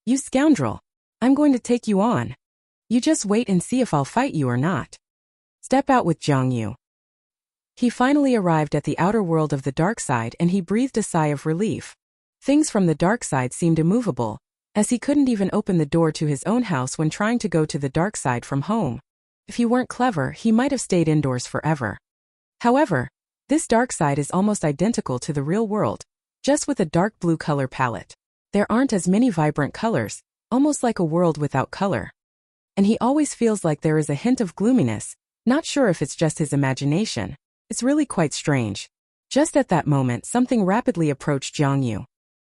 You scoundrel! I'm going to take you on. You just wait and see if I'll fight you or not. Step out with Jiangyu. He finally arrived at the outer world of the dark side and he breathed a sigh of relief. Things from the dark side seemed immovable, as he couldn't even open the door to his own house when trying to go to the dark side from home. If he weren't clever, he might have stayed indoors forever. However, this dark side is almost identical to the real world, just with a dark blue color palette. There aren't as many vibrant colors, almost like a world without color. And he always feels like there is a hint of gloominess, not sure if it's just his imagination. It's really quite strange. Just at that moment, something rapidly approached Jiangyu.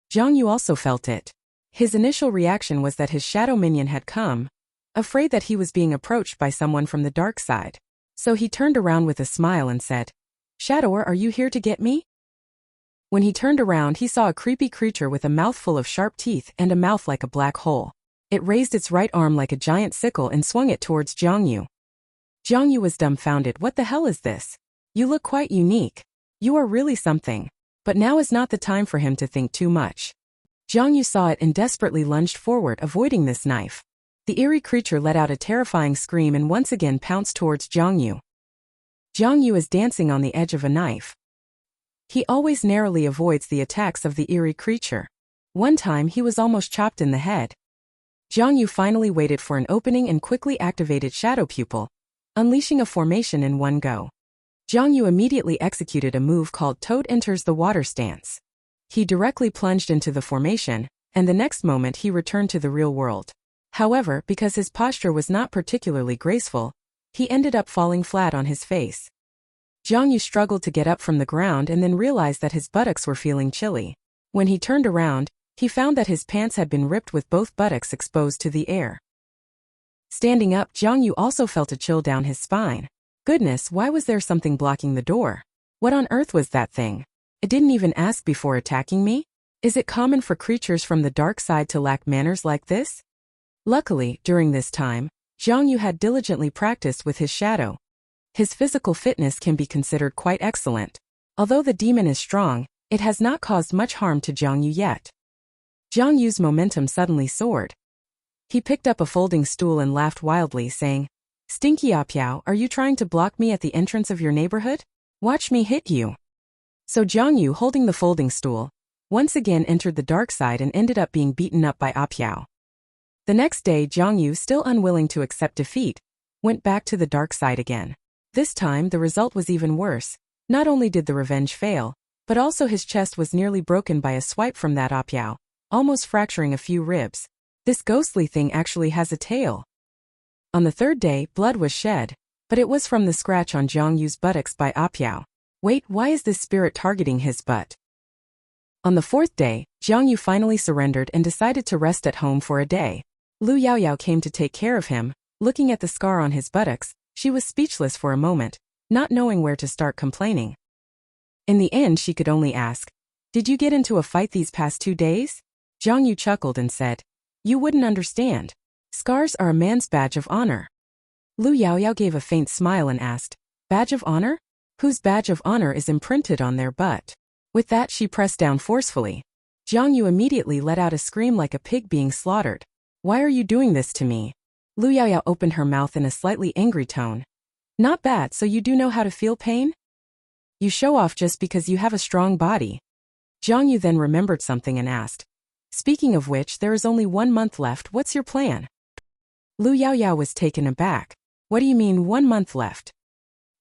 Jiangyu also felt it. His initial reaction was that his shadow minion had come, afraid that he was being approached by someone from the dark side. So he turned around with a smile and said, "Shadower, are you here to get me?" When he turned around, he saw a creepy creature with a mouth full of sharp teeth and a mouth like a black hole. It raised its right arm like a giant sickle and swung it towards Jiangyu. Jiangyu was dumbfounded. What the hell is this? You look quite unique. You are really something. But now is not the time for him to think too much. Jiangyu saw it and desperately lunged forward, avoiding this knife. The eerie creature let out a terrifying scream and once again pounced towards Jiangyu. Jiangyu is dancing on the edge of a knife. He always narrowly avoids the attacks of the eerie creature. One time he was almost chopped in the head. Jiangyu finally waited for an opening and quickly activated Shadow Pupil, unleashing a formation in one go. Jiangyu immediately executed a move called Toad Enters the Water stance. He directly plunged into the formation, and the next moment he returned to the real world. However, because his posture was not particularly graceful, he ended up falling flat on his face. Jiangyu struggled to get up from the ground and then realized that his buttocks were feeling chilly. When he turned around, he found that his pants had been ripped with both buttocks exposed to the air. Standing up, Jiangyu also felt a chill down his spine. Goodness, why was there something blocking the door? What on earth was that thing? It didn't even ask before attacking me? Is it common for creatures from the dark side to lack manners like this? Luckily, during this time, Jiangyu had diligently practiced with his shadow. His physical fitness can be considered quite excellent. Although the demon is strong, it has not caused much harm to Jiangyu yet. Jiangyu's momentum suddenly soared. He picked up a folding stool and laughed wildly, saying, "Stinky Apiao, are you trying to block me at the entrance of your neighborhood? Watch me hit you." So Jiangyu, holding the folding stool, once again entered the dark side and ended up being beaten up by Apiao. The next day, Jiangyu, still unwilling to accept defeat, went back to the dark side again. This time, the result was even worse. Not only did the revenge fail, but also his chest was nearly broken by a swipe from that Apiao, almost fracturing a few ribs. This ghostly thing actually has a tail. On the third day, blood was shed, but it was from the scratch on Jiangyu's buttocks by Apiao. Wait, why is this spirit targeting his butt? On the fourth day, Jiangyu finally surrendered and decided to rest at home for a day. Lu Yaoyao came to take care of him. Looking at the scar on his buttocks, she was speechless for a moment, not knowing where to start complaining. In the end, she could only ask, "Did you get into a fight these past 2 days?" Jiangyu chuckled and said, "You wouldn't understand. Scars are a man's badge of honor." Lu Yaoyao gave a faint smile and asked, "Badge of honor? Whose badge of honor is imprinted on their butt?" With that, she pressed down forcefully. Jiangyu immediately let out a scream like a pig being slaughtered. "Why are you doing this to me?" Lu Yaoyao opened her mouth in a slightly angry tone. "Not bad, so you do know how to feel pain? You show off just because you have a strong body." Jiangyu then remembered something and asked, "Speaking of which, there is only 1 month left. What's your plan?" Lu Yaoyao was taken aback. "What do you mean 1 month left?"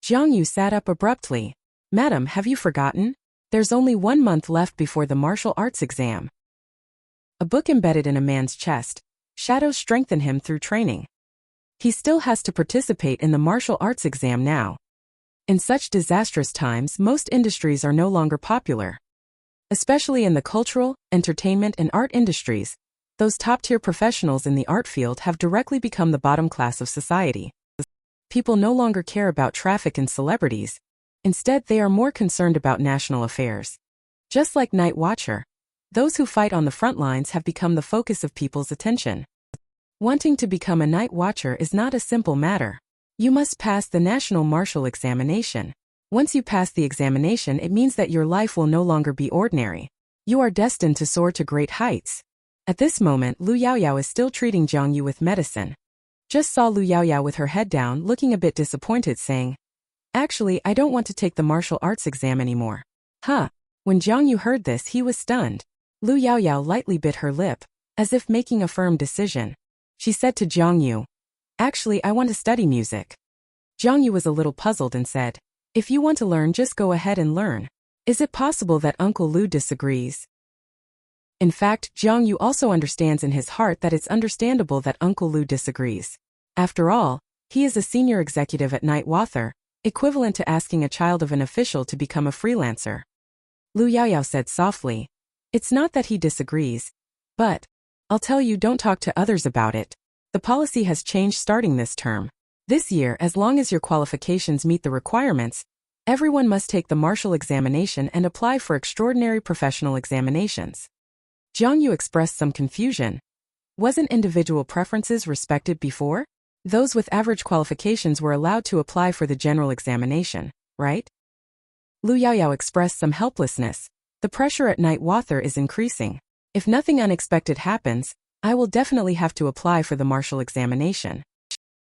Jiangyu sat up abruptly. "Madam, have you forgotten? There's only 1 month left before the martial arts exam." A book embedded in a man's chest. Shadows strengthen him through training. He still has to participate in the martial arts exam now. In such disastrous times, most industries are no longer popular. Especially in the cultural, entertainment, and art industries, those top-tier professionals in the art field have directly become the bottom class of society. People no longer care about traffic and celebrities. Instead, they are more concerned about national affairs. Just like Night Watcher, those who fight on the front lines have become the focus of people's attention. Wanting to become a Night Watcher is not a simple matter. You must pass the National Martial Examination. Once you pass the examination, it means that your life will no longer be ordinary. You are destined to soar to great heights. At this moment, Lu Yaoyao is still treating Jiang Yu with medicine. Just saw Lu Yaoyao with her head down, looking a bit disappointed, saying, "Actually, I don't want to take the martial arts exam anymore." Huh. When Jiang Yu heard this, he was stunned. Lu Yaoyao lightly bit her lip, as if making a firm decision. She said to Jiang Yu, "Actually, I want to study music." Jiang Yu was a little puzzled and said, "If you want to learn, just go ahead and learn. Is it possible that Uncle Lu disagrees?" In fact, Jiang Yu also understands in his heart that it's understandable that Uncle Lu disagrees. After all, he is a senior executive at newmanhwa, equivalent to asking a child of an official to become a freelancer. Lu Yaoyao said softly, "It's not that he disagrees, but I'll tell you, don't talk to others about it. The policy has changed starting this term. This year, as long as your qualifications meet the requirements, everyone must take the martial examination and apply for extraordinary professional examinations." Jiang Yu expressed some confusion. Wasn't individual preferences respected before? Those with average qualifications were allowed to apply for the general examination, right? Lu Yaoyao expressed some helplessness. The pressure at newmanhwa is increasing. If nothing unexpected happens, I will definitely have to apply for the martial examination.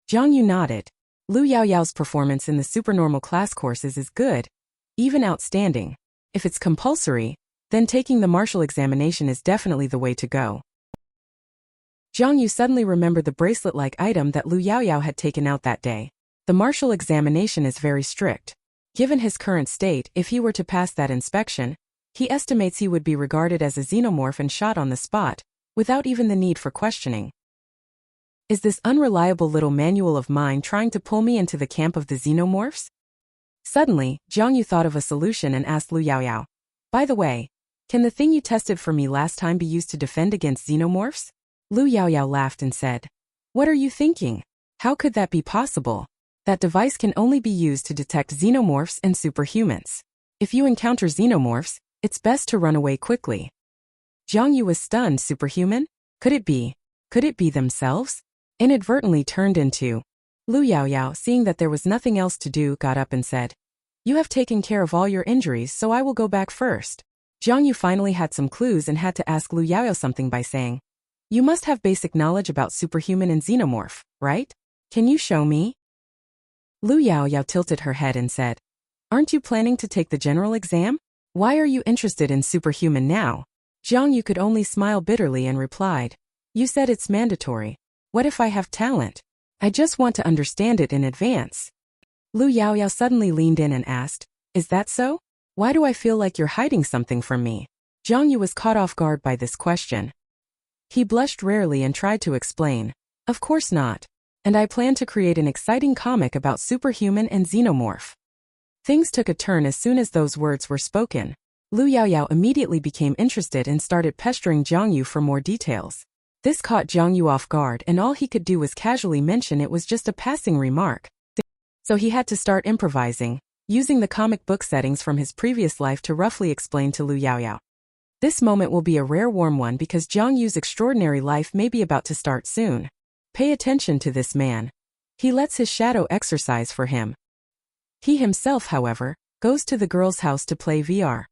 Jiang Yu nodded. Lu Yaoyao's performance in the supernormal class courses is good, even outstanding. If it's compulsory, then taking the martial examination is definitely the way to go. Jiang Yu suddenly remembered the bracelet-like item that Lu Yaoyao had taken out that day. The martial examination is very strict. Given his current state, if he were to pass that inspection, he estimates he would be regarded as a xenomorph and shot on the spot, without even the need for questioning. Is this unreliable little manual of mine trying to pull me into the camp of the xenomorphs? Suddenly, Jiang Yu thought of a solution and asked Lu Yaoyao, "By the way, can the thing you tested for me last time be used to defend against xenomorphs?" Lu Yaoyao laughed and said, "What are you thinking? How could that be possible? That device can only be used to detect xenomorphs and superhumans. If you encounter xenomorphs, it's best to run away quickly." Jiang Yu was stunned. Superhuman? Could it be themselves? Inadvertently turned into. Lu Yaoyao, seeing that there was nothing else to do, got up and said, "You have taken care of all your injuries, so I will go back first." Jiang Yu finally had some clues and had to ask Lu Yaoyao something by saying, "You must have basic knowledge about superhuman and xenomorph, right? Can you show me?" Lu Yaoyao tilted her head and said, "Aren't you planning to take the general exam? Why are you interested in superhuman now?" Jiang Yu could only smile bitterly and replied, "You said it's mandatory. What if I have talent? I just want to understand it in advance." Lu Yaoyao suddenly leaned in and asked, "Is that so? Why do I feel like you're hiding something from me?" Jiang Yu was caught off guard by this question. He blushed rarely and tried to explain, "Of course not. And I plan to create an exciting comic about superhuman and xenomorph." Things took a turn as soon as those words were spoken. Lu Yaoyao immediately became interested and started pestering Jiang Yu for more details. This caught Jiang Yu off guard, and all he could do was casually mention it was just a passing remark. So he had to start improvising, using the comic book settings from his previous life to roughly explain to Lu Yaoyao. This moment will be a rare warm one because Jiang Yu's extraordinary life may be about to start soon. Pay attention to this man. He lets his shadow exercise for him. He himself, however, goes to the girl's house to play VR.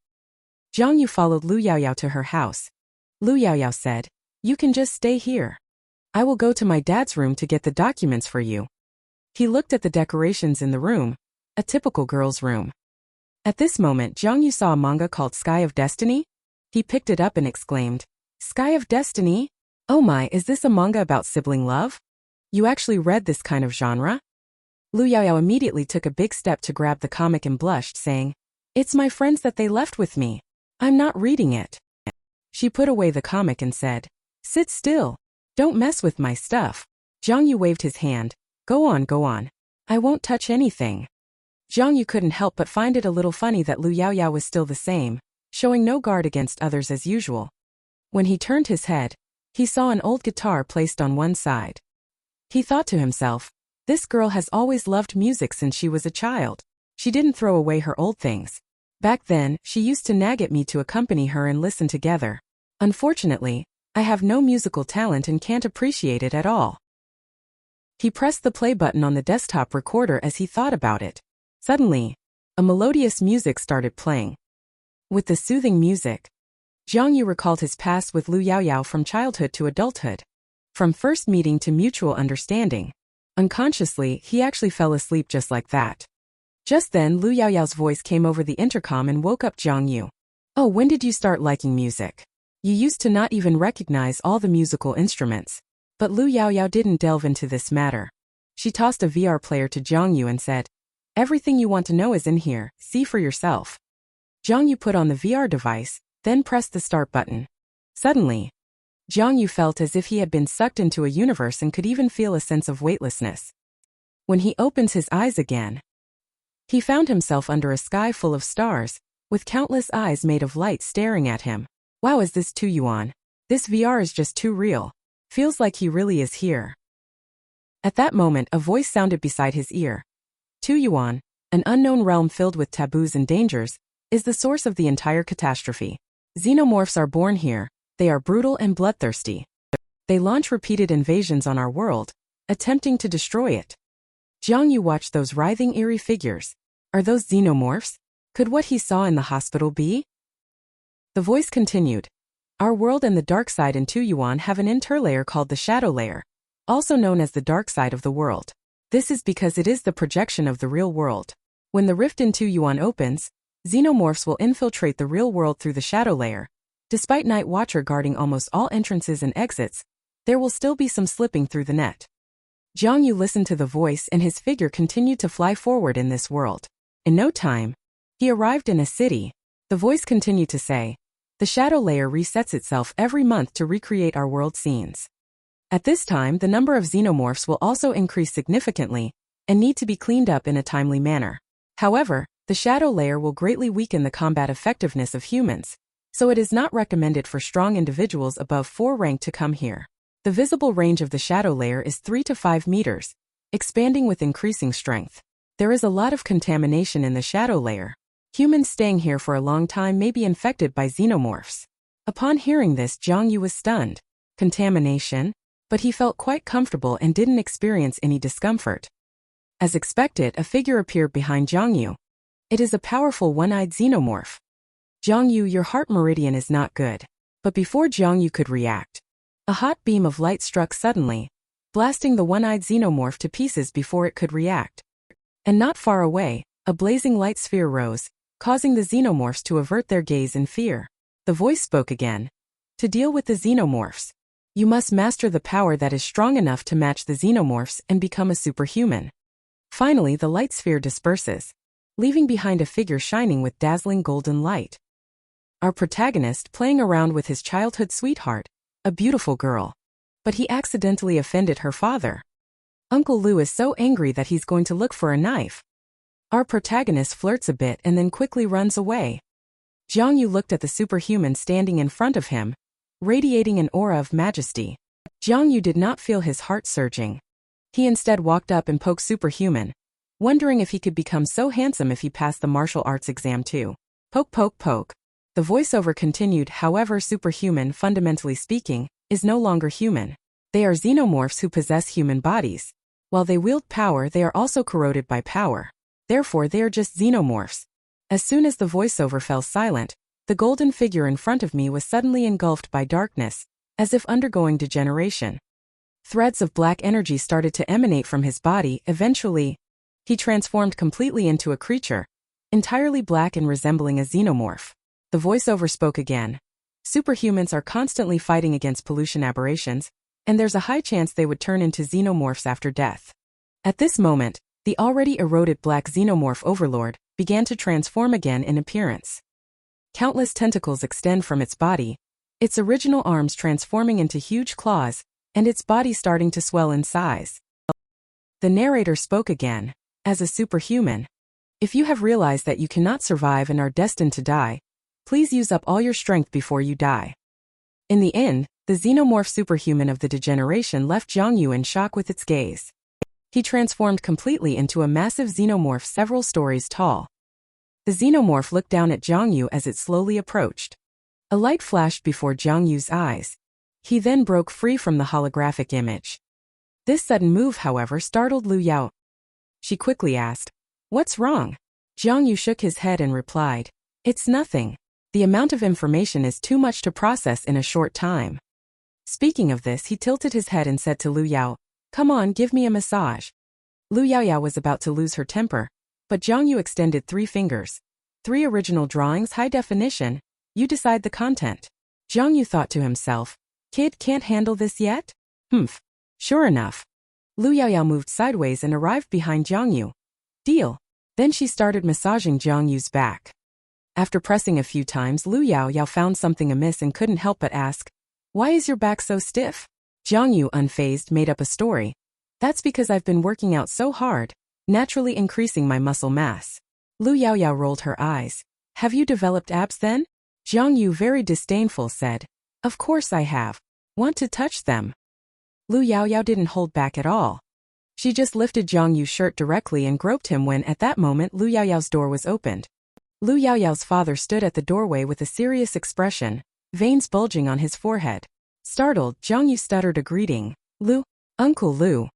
Jiang Yu followed Lu Yaoyao to her house. Lu Yaoyao said, "You can just stay here. I will go to my dad's room to get the documents for you." He looked at the decorations in the room, a typical girl's room. At this moment, Jiang Yu saw a manga called Sky of Destiny. He picked it up and exclaimed, "Sky of Destiny? Oh my, is this a manga about sibling love? You actually read this kind of genre?" Lu Yaoyao immediately took a big step to grab the comic and blushed, saying, "It's my friends that they left with me. I'm not reading it." She put away the comic and said, "Sit still. Don't mess with my stuff." Jiang Yu waved his hand. Go on. I won't touch anything." Jiang Yu couldn't help but find it a little funny that Lu Yaoyao was still the same, showing no guard against others as usual. When he turned his head, he saw an old guitar placed on one side. He thought to himself, "This girl has always loved music since she was a child. She didn't throw away her old things. Back then, she used to nag at me to accompany her and listen together. Unfortunately, I have no musical talent and can't appreciate it at all." He pressed the play button on the desktop recorder as he thought about it. Suddenly, a melodious music started playing. With the soothing music, Jiang Yu recalled his past with Lu Yaoyao from childhood to adulthood. From first meeting to mutual understanding. Unconsciously, he actually fell asleep just like that. Just then, Lu Yaoyao's voice came over the intercom and woke up Jiang Yu. Oh, when did you start liking music? You used to not even recognize all the musical instruments. But Lu Yaoyao didn't delve into this matter. She tossed a VR player to Jiang Yu and said, everything you want to know is in here, see for yourself. Jiang Yu put on the VR device, then pressed the start button. Suddenly, Jiang Yu felt as if he had been sucked into a universe and could even feel a sense of weightlessness. When he opens his eyes again, he found himself under a sky full of stars, with countless eyes made of light staring at him. Wow, is this too Yuan? This VR is just too real. Feels like he really is here. At that moment, a voice sounded beside his ear. Tu Yuan, an unknown realm filled with taboos and dangers, is the source of the entire catastrophe. Xenomorphs are born here. They are brutal and bloodthirsty. They launch repeated invasions on our world, attempting to destroy it. Jiang Yu watched those writhing eerie figures. Are those xenomorphs? Could what he saw in the hospital be? The voice continued. Our world and the dark side in Tu Yuan have an interlayer called the shadow layer, also known as the dark side of the world. This is because it is the projection of the real world. When the rift in Tu Yuan opens, xenomorphs will infiltrate the real world through the shadow layer. Despite Night Watcher guarding almost all entrances and exits, there will still be some slipping through the net. Jiang Yu listened to the voice and his figure continued to fly forward in this world. In no time, he arrived in a city. The voice continued to say, the shadow layer resets itself every month to recreate our world scenes. At this time, the number of xenomorphs will also increase significantly and need to be cleaned up in a timely manner. However, the shadow layer will greatly weaken the combat effectiveness of humans, so it is not recommended for strong individuals above 4 rank to come here. The visible range of the shadow layer is 3 to 5 meters, expanding with increasing strength. There is a lot of contamination in the shadow layer. Humans staying here for a long time may be infected by xenomorphs. Upon hearing this, Jiang Yu was stunned. Contamination? But he felt quite comfortable and didn't experience any discomfort. As expected, a figure appeared behind Jiang Yu. It is a powerful one-eyed xenomorph. Jiang Yu, your heart meridian is not good. But before Jiang Yu could react, a hot beam of light struck suddenly, blasting the one-eyed xenomorph to pieces before it could react. And not far away, a blazing light sphere rose, causing the xenomorphs to avert their gaze in fear. The voice spoke again. To deal with the xenomorphs, you must master the power that is strong enough to match the xenomorphs and become a superhuman. Finally, the light sphere disperses, leaving behind a figure shining with dazzling golden light. Our protagonist playing around with his childhood sweetheart, a beautiful girl. But he accidentally offended her father. Uncle Lu is so angry that he's going to look for a knife. Our protagonist flirts a bit and then quickly runs away. Jiang Yu looked at the superhuman standing in front of him, radiating an aura of majesty. Jiang Yu did not feel his heart surging. He instead walked up and poked superhuman, wondering if he could become so handsome if he passed the martial arts exam too. Poke, poke, poke. The voiceover continued. However, superhuman, fundamentally speaking, is no longer human. They are xenomorphs who possess human bodies. While they wield power, they are also corroded by power. Therefore, they are just xenomorphs. As soon as the voiceover fell silent, the golden figure in front of me was suddenly engulfed by darkness, as if undergoing degeneration. Threads of black energy started to emanate from his body. Eventually, he transformed completely into a creature, entirely black and resembling a xenomorph. The voiceover spoke again. Superhumans are constantly fighting against pollution aberrations, and there's a high chance they would turn into xenomorphs after death. At this moment, the already eroded black xenomorph overlord began to transform again in appearance. Countless tentacles extend from its body, its original arms transforming into huge claws, and its body starting to swell in size. The narrator spoke again. As a superhuman, if you have realized that you cannot survive and are destined to die, please use up all your strength before you die. In the end, the xenomorph superhuman of the degeneration left Jiang Yu in shock with its gaze. He transformed completely into a massive xenomorph several stories tall. The xenomorph looked down at Jiang Yu as it slowly approached. A light flashed before Jiang Yu's eyes. He then broke free from the holographic image. This sudden move, however, startled Lu Yao. She quickly asked, "What's wrong?" Jiang Yu shook his head and replied, "It's nothing." The amount of information is too much to process in a short time. Speaking of this, he tilted his head and said to Lu Yao, "Come on, give me a massage." Lu Yao was about to lose her temper, but Zhang Yu extended 3 fingers. 3 original drawings, high definition. You decide the content. Zhang Yu thought to himself, "Kid can't handle this yet? Humph." Sure enough. Lu Yao moved sideways and arrived behind Zhang Yu. Deal. Then she started massaging Zhang Yu's back. After pressing a few times, Lu Yao found something amiss and couldn't help but ask, "Why is your back so stiff?" Zhang Yu, unfazed, made up a story. "That's because I've been working out so hard, naturally increasing my muscle mass." Lu Yao rolled her eyes. "Have you developed abs then?" Zhang Yu, very disdainful, said, "Of course I have. Want to touch them?" Lu Yao didn't hold back at all. She just lifted Zhang Yu's shirt directly and groped him when, at that moment, Lu Yao's door was opened. Lu Yao's father stood at the doorway with a serious expression, veins bulging on his forehead. Startled, Zhang Yu stuttered a greeting. "Lu, Uncle Lu."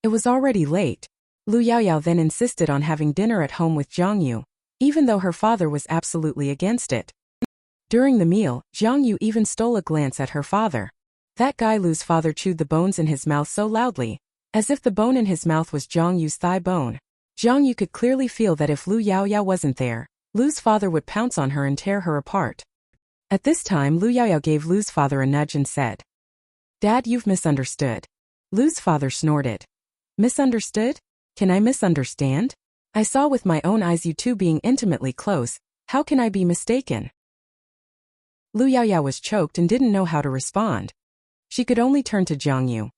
It was already late. Lu Yao then insisted on having dinner at home with Zhang Yu, even though her father was absolutely against it. During the meal, Zhang Yu even stole a glance at her father. That guy Lu's father chewed the bones in his mouth so loudly, as if the bone in his mouth was Zhang Yu's thigh bone. Zhang Yu could clearly feel that if Lu Yao wasn't there, Lu's father would pounce on her and tear her apart. At this time, Lu Yao gave Lu's father a nudge and said, "Dad, you've misunderstood." Lu's father snorted. "Misunderstood? Can I misunderstand? I saw with my own eyes you two being intimately close. How can I be mistaken?" Lu Yao was choked and didn't know how to respond. She could only turn to Zhang Yu.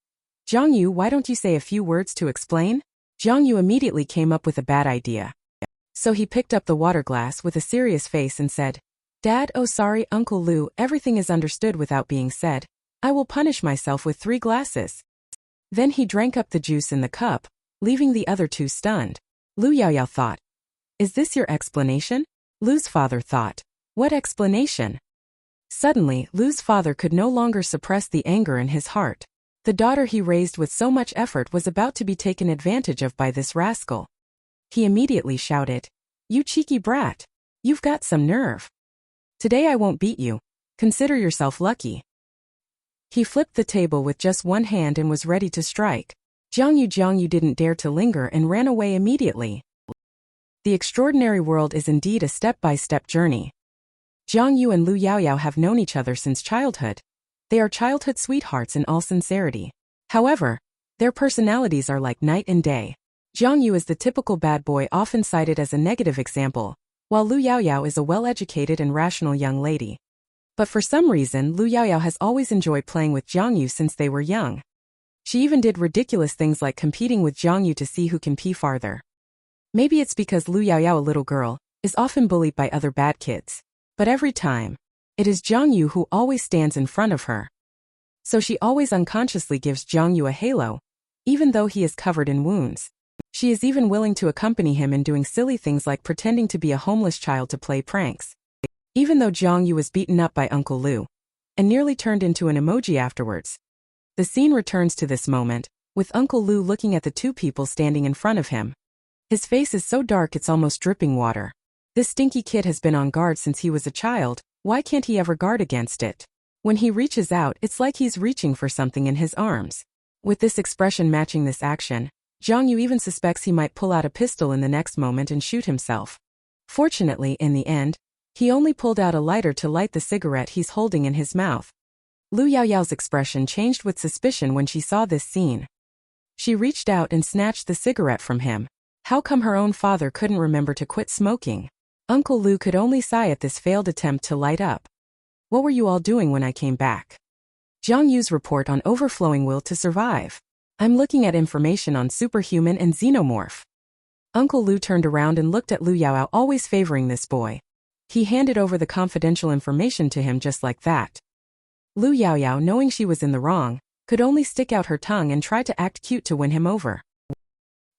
"Zhang Yu, why don't you say a few words to explain?" Zhang Yu immediately came up with a bad idea. So he picked up the water glass with a serious face and said, "Dad, oh sorry, Uncle Lu, everything is understood without being said. I will punish myself with 3 glasses. Then he drank up the juice in the cup, leaving the other 2 stunned. Lu Yao thought, "Is this your explanation?" Lu's father thought, "What explanation?" Suddenly, Lu's father could no longer suppress the anger in his heart. The daughter he raised with so much effort was about to be taken advantage of by this rascal. He immediately shouted, "You cheeky brat! You've got some nerve. Today I won't beat you. Consider yourself lucky." He flipped the table with just one hand and was ready to strike. Zhang Yu didn't dare to linger and ran away immediately. The extraordinary world is indeed a step-by-step journey. Zhang Yu and Lu Yao have known each other since childhood. They are childhood sweethearts in all sincerity. However, their personalities are like night and day. Zhang Yu is the typical bad boy often cited as a negative example, while Lu Yao is a well-educated and rational young lady. But for some reason, Lu Yao has always enjoyed playing with Zhang Yu since they were young. She even did ridiculous things like competing with Zhang Yu to see who can pee farther. Maybe it's because Lu Yao, a little girl, is often bullied by other bad kids. But every time, it is Zhang Yu who always stands in front of her. So she always unconsciously gives Zhang Yu a halo, even though he is covered in wounds. She is even willing to accompany him in doing silly things like pretending to be a homeless child to play pranks. Even though Zhang Yu was beaten up by Uncle Lu, and nearly turned into an emoji afterwards. The scene returns to this moment, with Uncle Lu looking at the 2 people standing in front of him. His face is so dark it's almost dripping water. This stinky kid has been on guard since he was a child. Why can't he ever guard against it? When he reaches out, it's like he's reaching for something in his arms. With this expression matching this action, Zhang Yu even suspects he might pull out a pistol in the next moment and shoot himself. Fortunately, in the end, he only pulled out a lighter to light the cigarette he's holding in his mouth. Lu Yao's expression changed with suspicion when she saw this scene. She reached out and snatched the cigarette from him. How come her own father couldn't remember to quit smoking? Uncle Lu could only sigh at this failed attempt to light up. "What were you all doing when I came back?" Zhang Yu's report on overflowing will to survive. "I'm looking at information on superhuman and xenomorph." Uncle Lu turned around and looked at Lu Yao, always favoring this boy. He handed over the confidential information to him just like that. Lu Yao, knowing she was in the wrong, could only stick out her tongue and try to act cute to win him over.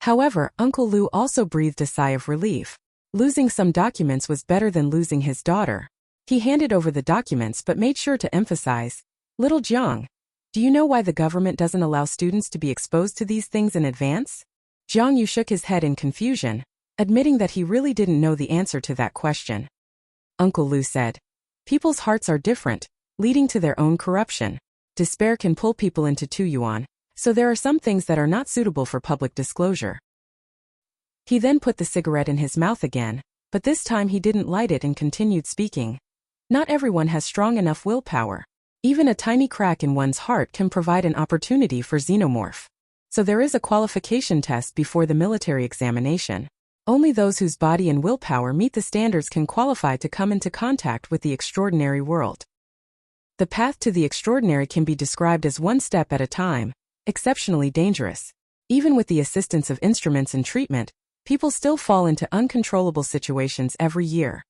However, Uncle Lu also breathed a sigh of relief. Losing some documents was better than losing his daughter. He handed over the documents but made sure to emphasize, "Little Zhang, do you know why the government doesn't allow students to be exposed to these things in advance?" Zhang Yu shook his head in confusion, admitting that he really didn't know the answer to that question. Uncle Lu said, People's hearts are different, leading to their own corruption. Despair can pull people into 2-Yuan, so there are some things that are not suitable for public disclosure. He then put the cigarette in his mouth again, but this time he didn't light it and continued speaking. Not everyone has strong enough willpower. Even a tiny crack in one's heart can provide an opportunity for xenomorph. So there is a qualification test before the military examination. Only those whose body and willpower meet the standards can qualify to come into contact with the extraordinary world. The path to the extraordinary can be described as one step at a time, exceptionally dangerous. Even with the assistance of instruments and treatment, people still fall into uncontrollable situations every year.